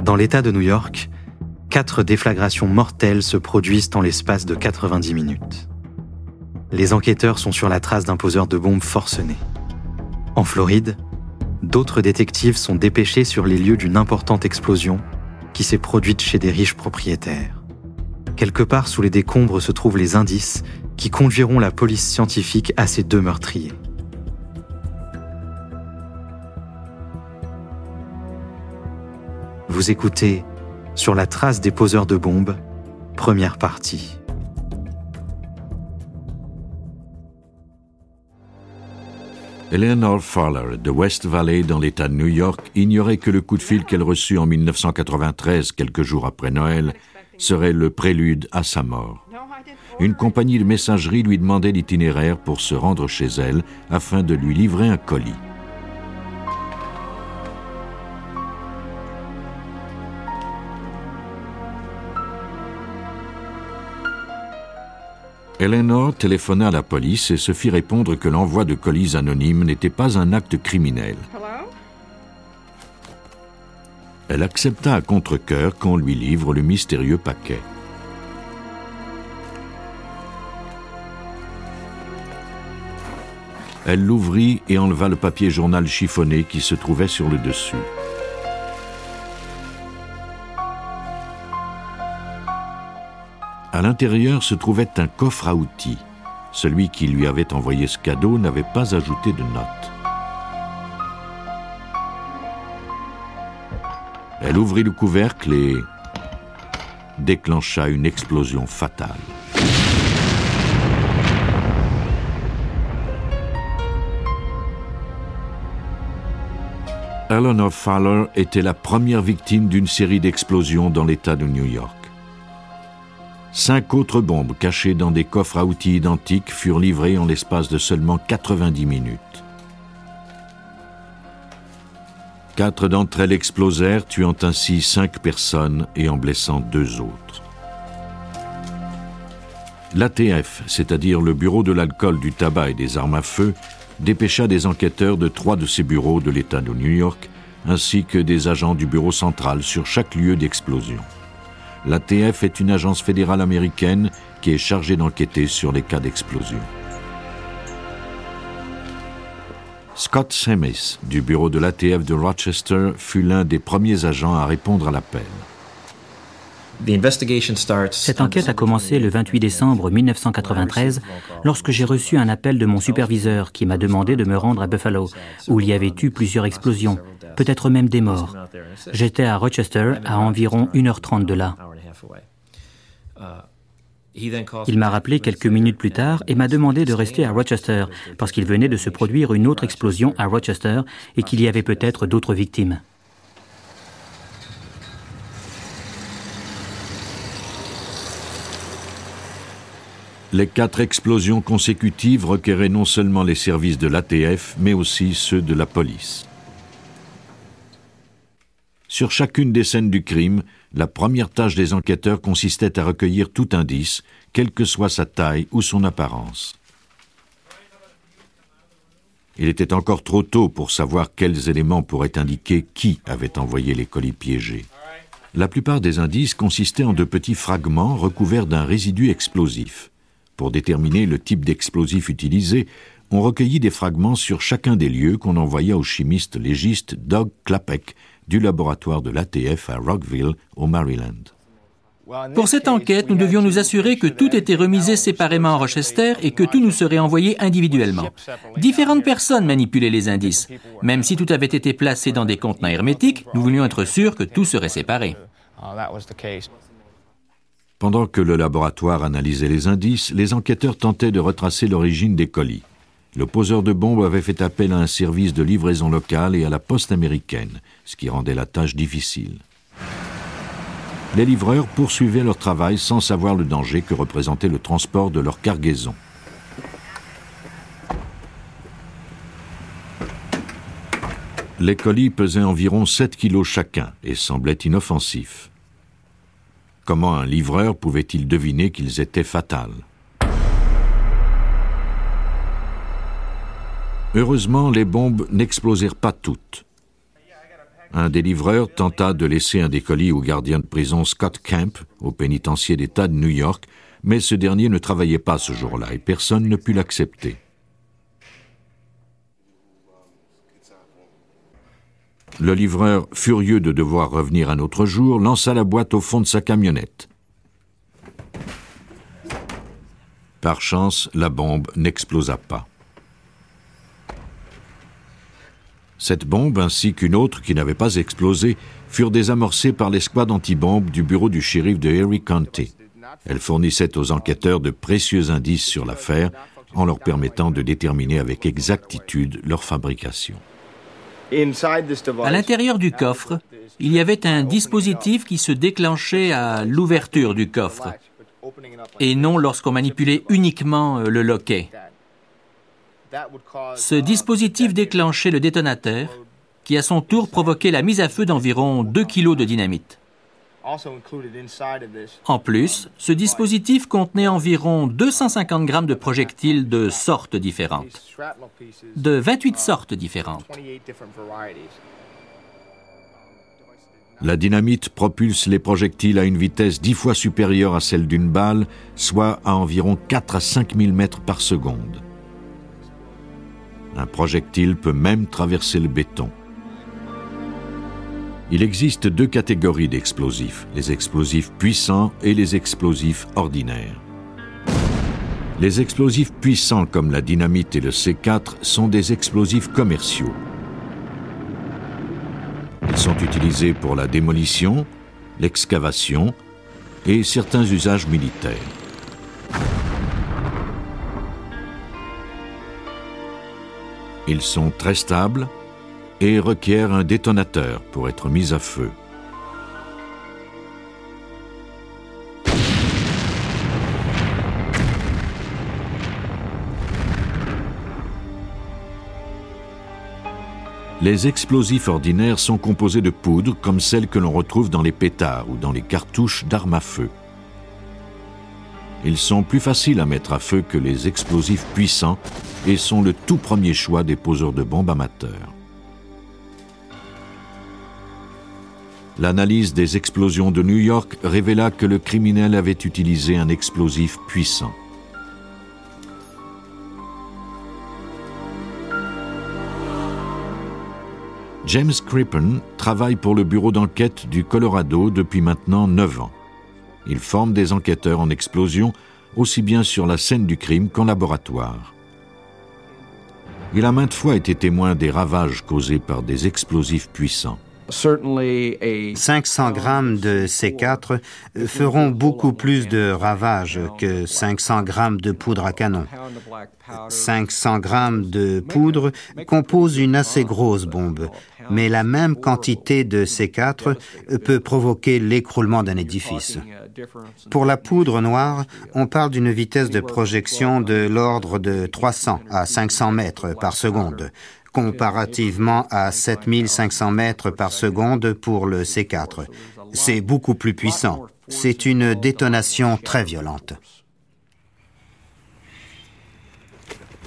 Dans l'État de New York, 4 déflagrations mortelles se produisent en l'espace de 90 minutes. Les enquêteurs sont sur la trace d'un poseur de bombes forcené. En Floride, d'autres détectives sont dépêchés sur les lieux d'une importante explosion qui s'est produite chez des riches propriétaires. Quelque part sous les décombres se trouvent les indices qui conduiront la police scientifique à ces 2 meurtriers. Vous écoutez Sur la trace des poseurs de bombes, première partie. Eleanor Fowler de West Valley dans l'État de New York ignorait que le coup de fil qu'elle reçut en 1993, quelques jours après Noël, serait le prélude à sa mort. Une compagnie de messagerie lui demandait l'itinéraire pour se rendre chez elle afin de lui livrer un colis. Eleanor téléphona à la police et se fit répondre que l'envoi de colis anonymes n'était pas un acte criminel. Elle accepta à contre-cœur qu'on lui livre le mystérieux paquet. Elle l'ouvrit et enleva le papier journal chiffonné qui se trouvait sur le dessus. À l'intérieur se trouvait un coffre à outils. Celui qui lui avait envoyé ce cadeau n'avait pas ajouté de notes. Elle ouvrit le couvercle et déclencha une explosion fatale. Eleanor Fowler était la première victime d'une série d'explosions dans l'État de New York. 5 autres bombes cachées dans des coffres à outils identiques furent livrées en l'espace de seulement 90 minutes. 4 d'entre elles explosèrent, tuant ainsi 5 personnes et en blessant 2 autres. L'ATF, c'est-à-dire le Bureau de l'alcool, du tabac et des armes à feu, dépêcha des enquêteurs de 3 de ces bureaux de l'État de New York, ainsi que des agents du bureau central sur chaque lieu d'explosion. L'ATF est une agence fédérale américaine qui est chargée d'enquêter sur les cas d'explosion. Scott Semmes, du bureau de l'ATF de Rochester, fut l'un des premiers agents à répondre à l'appel. Cette enquête a commencé le 28 décembre 1993 lorsque j'ai reçu un appel de mon superviseur qui m'a demandé de me rendre à Buffalo, où il y avait eu plusieurs explosions, peut-être même des morts. J'étais à Rochester, à environ 1h30 de là. Il m'a rappelé quelques minutes plus tard et m'a demandé de rester à Rochester parce qu'il venait de se produire une autre explosion à Rochester et qu'il y avait peut-être d'autres victimes. Les 4 explosions consécutives requéraient non seulement les services de l'ATF, mais aussi ceux de la police. Sur chacune des scènes du crime, la première tâche des enquêteurs consistait à recueillir tout indice, quelle que soit sa taille ou son apparence. Il était encore trop tôt pour savoir quels éléments pourraient indiquer qui avait envoyé les colis piégés. La plupart des indices consistaient en de petits fragments recouverts d'un résidu explosif. Pour déterminer le type d'explosif utilisé, on recueillit des fragments sur chacun des lieux qu'on envoya au chimiste légiste Doug Klapek du laboratoire de l'ATF à Rockville, au Maryland. Pour cette enquête, nous devions nous assurer que tout était remisé séparément à Rochester et que tout nous serait envoyé individuellement. Différentes personnes manipulaient les indices. Même si tout avait été placé dans des contenants hermétiques, nous voulions être sûrs que tout serait séparé. Pendant que le laboratoire analysait les indices, les enquêteurs tentaient de retracer l'origine des colis. Le poseur de bombes avait fait appel à un service de livraison locale et à la poste américaine, ce qui rendait la tâche difficile. Les livreurs poursuivaient leur travail sans savoir le danger que représentait le transport de leur cargaison. Les colis pesaient environ 7 kilos chacun et semblaient inoffensifs. Comment un livreur pouvait-il deviner qu'ils étaient fatals? Heureusement, les bombes n'explosèrent pas toutes. Un des livreurs tenta de laisser un des colis au gardien de prison Scott Camp, au pénitencier d'État de New York, mais ce dernier ne travaillait pas ce jour-là et personne ne put l'accepter. Le livreur, furieux de devoir revenir un autre jour, lança la boîte au fond de sa camionnette. Par chance, la bombe n'explosa pas. Cette bombe, ainsi qu'une autre qui n'avait pas explosé, furent désamorcées par l'escouade antibombes du bureau du shérif de Erie County. Elles fournissaient aux enquêteurs de précieux indices sur l'affaire, en leur permettant de déterminer avec exactitude leur fabrication. À l'intérieur du coffre, il y avait un dispositif qui se déclenchait à l'ouverture du coffre, et non lorsqu'on manipulait uniquement le loquet. Ce dispositif déclenchait le détonateur, qui à son tour provoquait la mise à feu d'environ 2 kilos de dynamite. En plus, ce dispositif contenait environ 250 grammes de projectiles de sortes différentes, de 28 sortes différentes. La dynamite propulse les projectiles à une vitesse 10 fois supérieure à celle d'une balle, soit à environ 4 à 5 000 mètres par seconde. Un projectile peut même traverser le béton. Il existe 2 catégories d'explosifs, les explosifs puissants et les explosifs ordinaires. Les explosifs puissants comme la dynamite et le C4 sont des explosifs commerciaux. Ils sont utilisés pour la démolition, l'excavation et certains usages militaires. Ils sont très stables et requièrent un détonateur pour être mis à feu. Les explosifs ordinaires sont composés de poudre comme celle que l'on retrouve dans les pétards ou dans les cartouches d'armes à feu. Ils sont plus faciles à mettre à feu que les explosifs puissants et sont le tout premier choix des poseurs de bombes amateurs. L'analyse des explosions de New York révéla que le criminel avait utilisé un explosif puissant. James Crippen travaille pour le bureau d'enquête du Colorado depuis maintenant 9 ans. Il forme des enquêteurs en explosion, aussi bien sur la scène du crime qu'en laboratoire. Il a maintes fois été témoin des ravages causés par des explosifs puissants. 500 grammes de C4 feront beaucoup plus de ravages que 500 grammes de poudre à canon. 500 grammes de poudre composent une assez grosse bombe, mais la même quantité de C4 peut provoquer l'écroulement d'un édifice. Pour la poudre noire, on parle d'une vitesse de projection de l'ordre de 300 à 500 mètres par seconde, comparativement à 7500 mètres par seconde pour le C4. C'est beaucoup plus puissant. C'est une détonation très violente.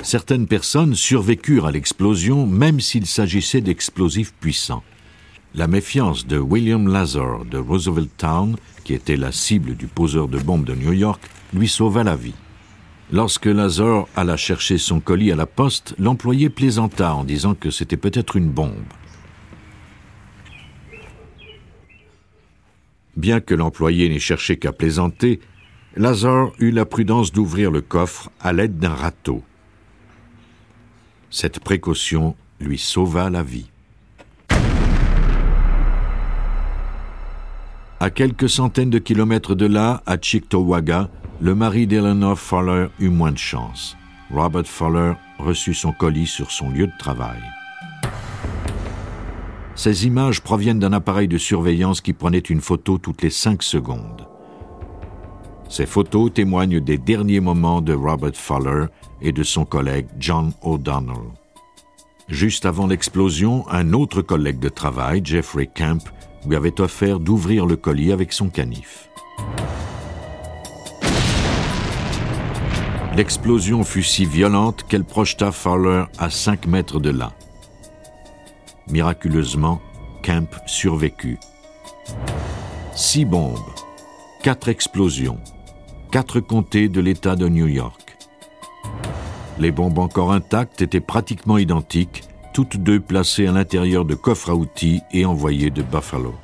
Certaines personnes survécurent à l'explosion même s'il s'agissait d'explosifs puissants. La méfiance de William Lazar de Roosevelt Town, qui était la cible du poseur de bombes de New York, lui sauva la vie. Lorsque Lazar alla chercher son colis à la poste, l'employé plaisanta en disant que c'était peut-être une bombe. Bien que l'employé n'ait cherché qu'à plaisanter, Lazar eut la prudence d'ouvrir le coffre à l'aide d'un râteau. Cette précaution lui sauva la vie. À quelques centaines de kilomètres de là, à Cheektowaga, le mari d'Eleanor Fowler eut moins de chance. Robert Fowler reçut son colis sur son lieu de travail. Ces images proviennent d'un appareil de surveillance qui prenait une photo toutes les 5 secondes. Ces photos témoignent des derniers moments de Robert Fowler et de son collègue John O'Donnell. Juste avant l'explosion, un autre collègue de travail, Jeffrey Camp, lui avait offert d'ouvrir le colis avec son canif. L'explosion fut si violente qu'elle projeta Fowler à 5 mètres de là. Miraculeusement, Camp survécut. 6 bombes, 4 explosions, 4 comtés de l'État de New York. Les bombes encore intactes étaient pratiquement identiques, toutes deux placées à l'intérieur de coffres à outils et envoyées de Buffalo.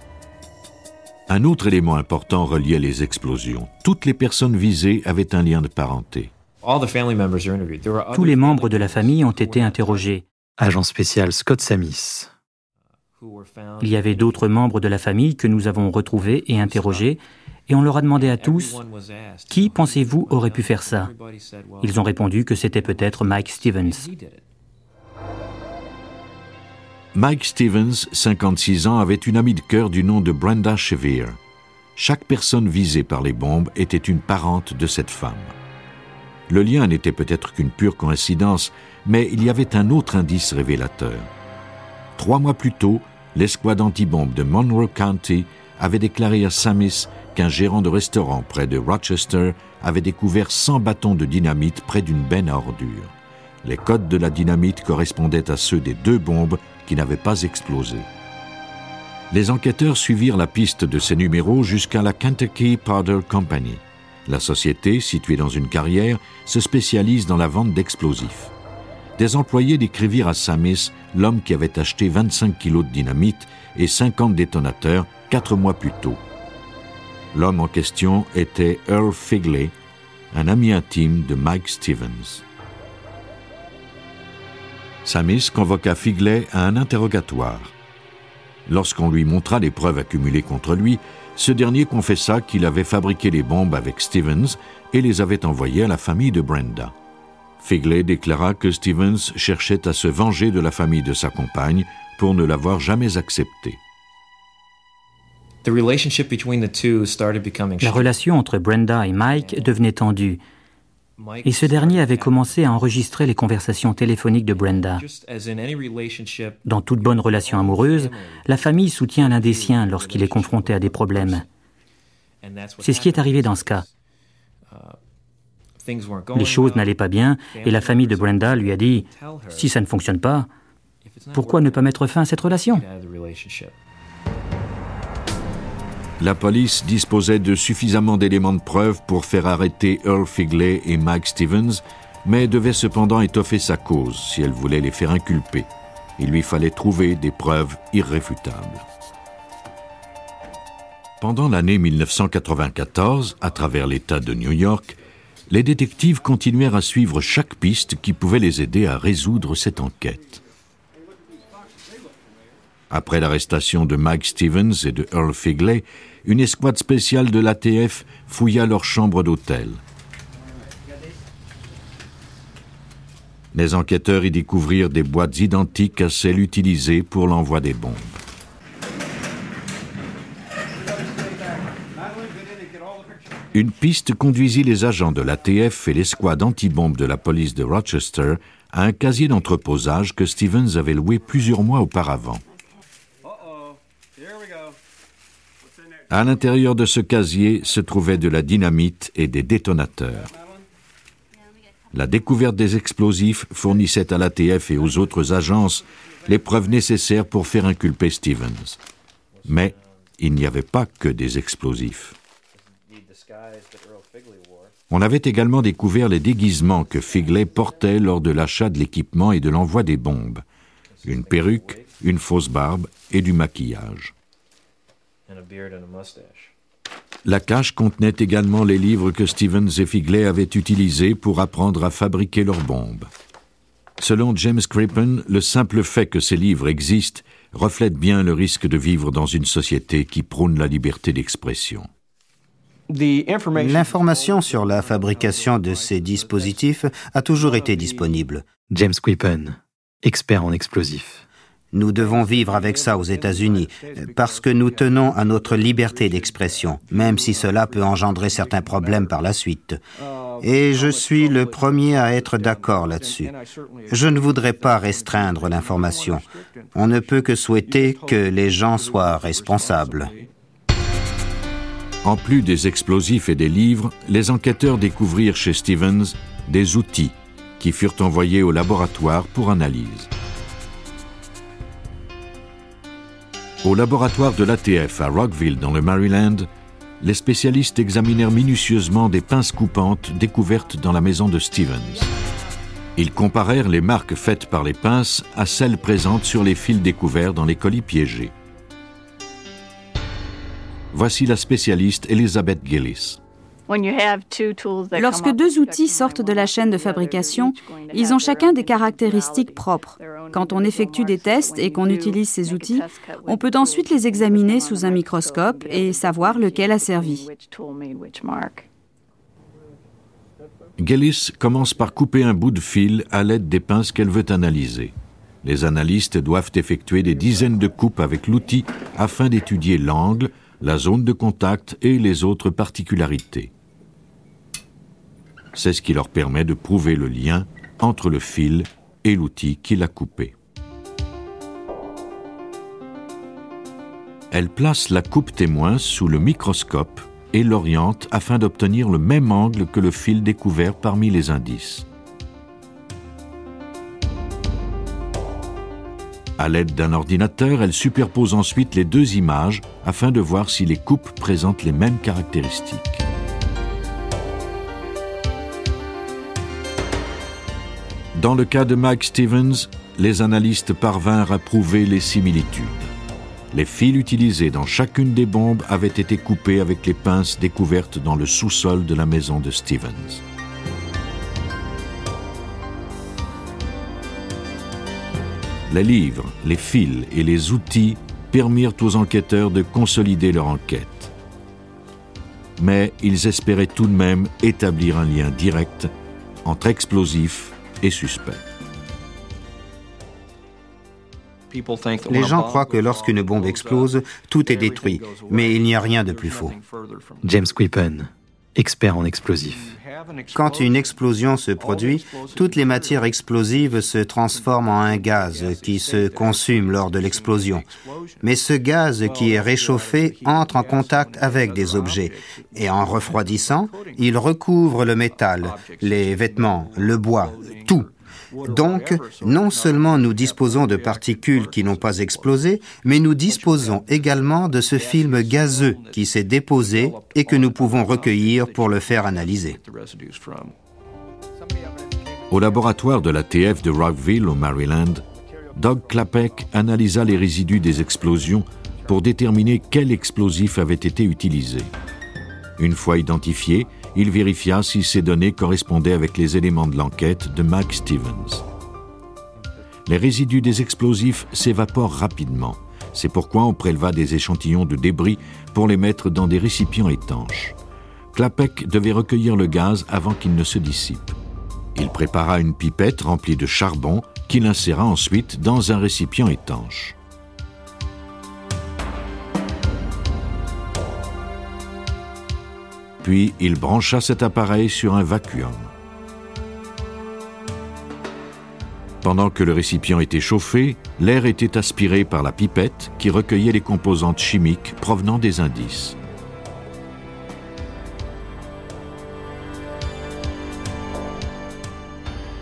Un autre élément important reliait les explosions. Toutes les personnes visées avaient un lien de parenté. Tous les membres de la famille ont été interrogés. Agent spécial Scott Samis. Il y avait d'autres membres de la famille que nous avons retrouvés et interrogés, et on leur a demandé à tous « Qui, pensez-vous, aurait pu faire ça ?» Ils ont répondu que c'était peut-être Mike Stevens. Mike Stevens, 56 ans, avait une amie de cœur du nom de Brenda Shevere. Chaque personne visée par les bombes était une parente de cette femme. Le lien n'était peut-être qu'une pure coïncidence, mais il y avait un autre indice révélateur. 3 mois plus tôt, l'escouade anti-bombe de Monroe County avait déclaré à Samis qu'un gérant de restaurant près de Rochester avait découvert 100 bâtons de dynamite près d'une benne à ordures. Les codes de la dynamite correspondaient à ceux des 2 bombes qui n'avaient pas explosé. Les enquêteurs suivirent la piste de ces numéros jusqu'à la Kentucky Powder Company. La société, située dans une carrière, se spécialise dans la vente d'explosifs. Des employés décrivirent à Samis l'homme qui avait acheté 25 kilos de dynamite et 50 détonateurs 4 mois plus tôt. L'homme en question était Earl Figley, un ami intime de Mike Stevens. Samis convoqua Figley à un interrogatoire. Lorsqu'on lui montra les preuves accumulées contre lui, ce dernier confessa qu'il avait fabriqué les bombes avec Stevens et les avait envoyées à la famille de Brenda. Figley déclara que Stevens cherchait à se venger de la famille de sa compagne pour ne l'avoir jamais acceptée. La relation entre Brenda et Mike devenait tendue, et ce dernier avait commencé à enregistrer les conversations téléphoniques de Brenda. Dans toute bonne relation amoureuse, la famille soutient l'un des siens lorsqu'il est confronté à des problèmes. C'est ce qui est arrivé dans ce cas. Les choses n'allaient pas bien et la famille de Brenda lui a dit « Si ça ne fonctionne pas, pourquoi ne pas mettre fin à cette relation ?» La police disposait de suffisamment d'éléments de preuve pour faire arrêter Earl Figley et Mike Stevens, mais devait cependant étoffer sa cause si elle voulait les faire inculper. Il lui fallait trouver des preuves irréfutables. Pendant l'année 1994, à travers l'État de New York, les détectives continuèrent à suivre chaque piste qui pouvait les aider à résoudre cette enquête. Après l'arrestation de Mike Stevens et de Earl Figley, une escouade spéciale de l'ATF fouilla leur chambre d'hôtel. Les enquêteurs y découvrirent des boîtes identiques à celles utilisées pour l'envoi des bombes. Une piste conduisit les agents de l'ATF et l'escouade anti-bombe de la police de Rochester à un casier d'entreposage que Stevens avait loué plusieurs mois auparavant. À l'intérieur de ce casier se trouvait de la dynamite et des détonateurs. La découverte des explosifs fournissait à l'ATF et aux autres agences les preuves nécessaires pour faire inculper Stevens. Mais il n'y avait pas que des explosifs. On avait également découvert les déguisements que Figley portait lors de l'achat de l'équipement et de l'envoi des bombes. Une perruque, une fausse barbe et du maquillage. La cache contenait également les livres que Stevens et Figley avaient utilisés pour apprendre à fabriquer leurs bombes. Selon James Crippen, le simple fait que ces livres existent reflète bien le risque de vivre dans une société qui prône la liberté d'expression. L'information sur la fabrication de ces dispositifs a toujours été disponible. James Crippen, expert en explosifs. Nous devons vivre avec ça aux États-Unis parce que nous tenons à notre liberté d'expression, même si cela peut engendrer certains problèmes par la suite. Et je suis le premier à être d'accord là-dessus. Je ne voudrais pas restreindre l'information. On ne peut que souhaiter que les gens soient responsables. En plus des explosifs et des livres, les enquêteurs découvrirent chez Stevens des outils qui furent envoyés au laboratoire pour analyse. Au laboratoire de l'ATF à Rockville, dans le Maryland, les spécialistes examinèrent minutieusement des pinces coupantes découvertes dans la maison de Stevens. Ils comparèrent les marques faites par les pinces à celles présentes sur les fils découverts dans les colis piégés. Voici la spécialiste Elizabeth Gillis. Lorsque deux outils sortent de la chaîne de fabrication, ils ont chacun des caractéristiques propres. Quand on effectue des tests et qu'on utilise ces outils, on peut ensuite les examiner sous un microscope et savoir lequel a servi. Gillis commence par couper un bout de fil à l'aide des pinces qu'elle veut analyser. Les analystes doivent effectuer des dizaines de coupes avec l'outil afin d'étudier l'angle, la zone de contact et les autres particularités. C'est ce qui leur permet de prouver le lien entre le fil et l'outil qui l'a coupé. Elle place la coupe témoin sous le microscope et l'oriente afin d'obtenir le même angle que le fil découvert parmi les indices. À l'aide d'un ordinateur, elle superpose ensuite les deux images afin de voir si les coupes présentent les mêmes caractéristiques. Dans le cas de Mike Stevens, les analystes parvinrent à prouver les similitudes. Les fils utilisés dans chacune des bombes avaient été coupés avec les pinces découvertes dans le sous-sol de la maison de Stevens. Les livres, les fils et les outils permirent aux enquêteurs de consolider leur enquête. Mais ils espéraient tout de même établir un lien direct entre explosifs et suspects. Les gens croient que lorsqu'une bombe explose, tout est détruit, mais il n'y a rien de plus faux. James Quippen, expert en explosifs. Quand une explosion se produit, toutes les matières explosives se transforment en un gaz qui se consume lors de l'explosion. Mais ce gaz qui est réchauffé entre en contact avec des objets et en refroidissant, il recouvre le métal, les vêtements, le bois, tout. Donc, non seulement nous disposons de particules qui n'ont pas explosé, mais nous disposons également de ce film gazeux qui s'est déposé et que nous pouvons recueillir pour le faire analyser. Au laboratoire de l'ATF de Rockville, au Maryland, Doug Klapek analysa les résidus des explosions pour déterminer quel explosif avait été utilisé. Une fois identifié, il vérifia si ces données correspondaient avec les éléments de l'enquête de Mike Stevens. Les résidus des explosifs s'évaporent rapidement. C'est pourquoi on préleva des échantillons de débris pour les mettre dans des récipients étanches. Klapek devait recueillir le gaz avant qu'il ne se dissipe. Il prépara une pipette remplie de charbon qu'il inséra ensuite dans un récipient étanche. Puis il brancha cet appareil sur un vacuum. Pendant que le récipient était chauffé, l'air était aspiré par la pipette qui recueillait les composantes chimiques provenant des indices.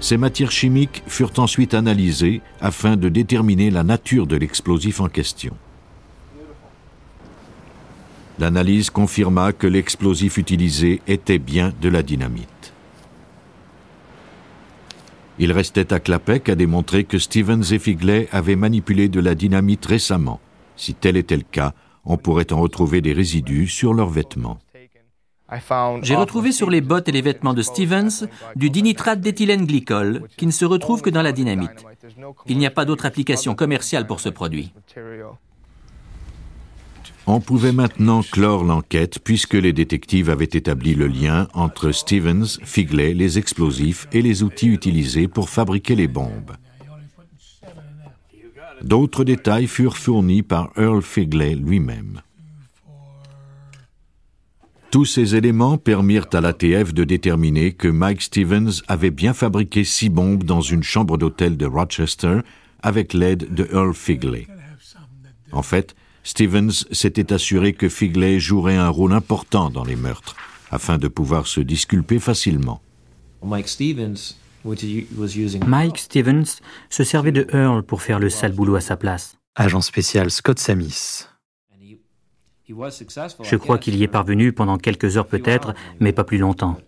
Ces matières chimiques furent ensuite analysées afin de déterminer la nature de l'explosif en question. L'analyse confirma que l'explosif utilisé était bien de la dynamite. Il restait à Klapek à démontrer que Stevens et Figley avaient manipulé de la dynamite récemment. Si tel était le cas, on pourrait en retrouver des résidus sur leurs vêtements. J'ai retrouvé sur les bottes et les vêtements de Stevens du dinitrate d'éthylène glycol qui ne se retrouve que dans la dynamite. Il n'y a pas d'autre application commerciale pour ce produit. On pouvait maintenant clore l'enquête puisque les détectives avaient établi le lien entre Stevens, Figley, les explosifs et les outils utilisés pour fabriquer les bombes. D'autres détails furent fournis par Earl Figley lui-même. Tous ces éléments permirent à l'ATF de déterminer que Mike Stevens avait bien fabriqué 6 bombes dans une chambre d'hôtel de Rochester avec l'aide de Earl Figley. En fait, Stevens s'était assuré que Figley jouerait un rôle important dans les meurtres, afin de pouvoir se disculper facilement. Mike Stevens se servait de Earl pour faire le sale boulot à sa place. agent spécial Scott Samis. Je crois qu'il y est parvenu pendant quelques heures peut-être, mais pas plus longtemps.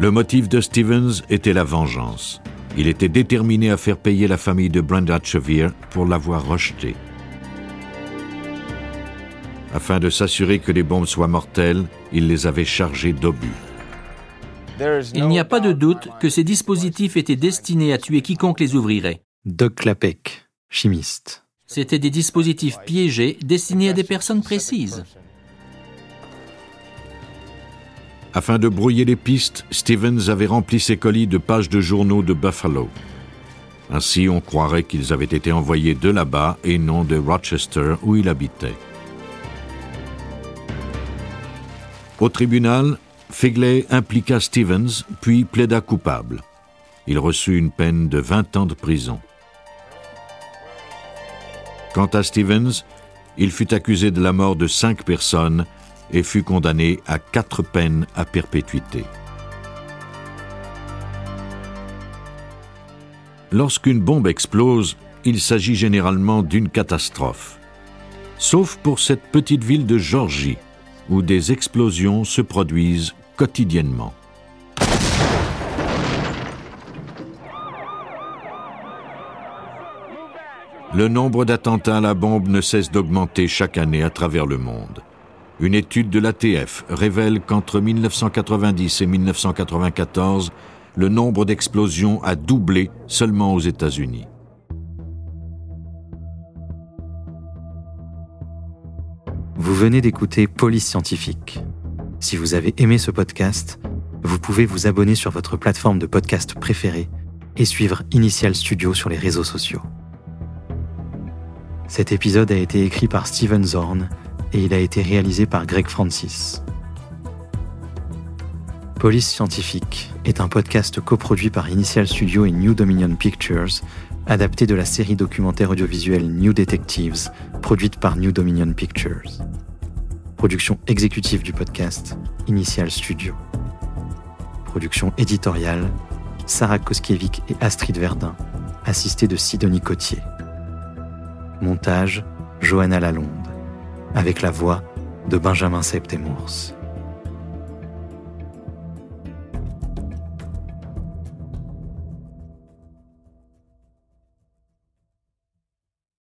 Le motif de Stevens était la vengeance. Il était déterminé à faire payer la famille de Brenda Chevere pour l'avoir rejetée. Afin de s'assurer que les bombes soient mortelles, il les avait chargées d'obus. Il n'y a pas de doute que ces dispositifs étaient destinés à tuer quiconque les ouvrirait. Doug Klapek, chimiste. C'étaient des dispositifs piégés destinés à des personnes précises. Afin de brouiller les pistes, Stevens avait rempli ses colis de pages de journaux de Buffalo. Ainsi, on croirait qu'ils avaient été envoyés de là-bas et non de Rochester, où il habitait. Au tribunal, Figley impliqua Stevens, puis plaida coupable. Il reçut une peine de 20 ans de prison. Quant à Stevens, il fut accusé de la mort de 5 personnes et fut condamné à 4 peines à perpétuité. Lorsqu'une bombe explose, il s'agit généralement d'une catastrophe. Sauf pour cette petite ville de Géorgie, où des explosions se produisent quotidiennement. Le nombre d'attentats à la bombe ne cesse d'augmenter chaque année à travers le monde. Une étude de l'ATF révèle qu'entre 1990 et 1994, le nombre d'explosions a doublé seulement aux États-Unis. Vous venez d'écouter Police Scientifique. Si vous avez aimé ce podcast, vous pouvez vous abonner sur votre plateforme de podcast préférée et suivre Initial Studio sur les réseaux sociaux. Cet épisode a été écrit par Steven Zorn et il a été réalisé par Greg Francis. Police Scientifique est un podcast coproduit par Initial Studio et New Dominion Pictures, adapté de la série documentaire audiovisuelle New Detectives, produite par New Dominion Pictures. Production exécutive du podcast, Initial Studio. Production éditoriale, Sarah Koskiewicz et Astrid Verdun, assistée de Sidonie Cotier. Montage, Johanna Lalonde, avec la voix de Benjamin Septemours.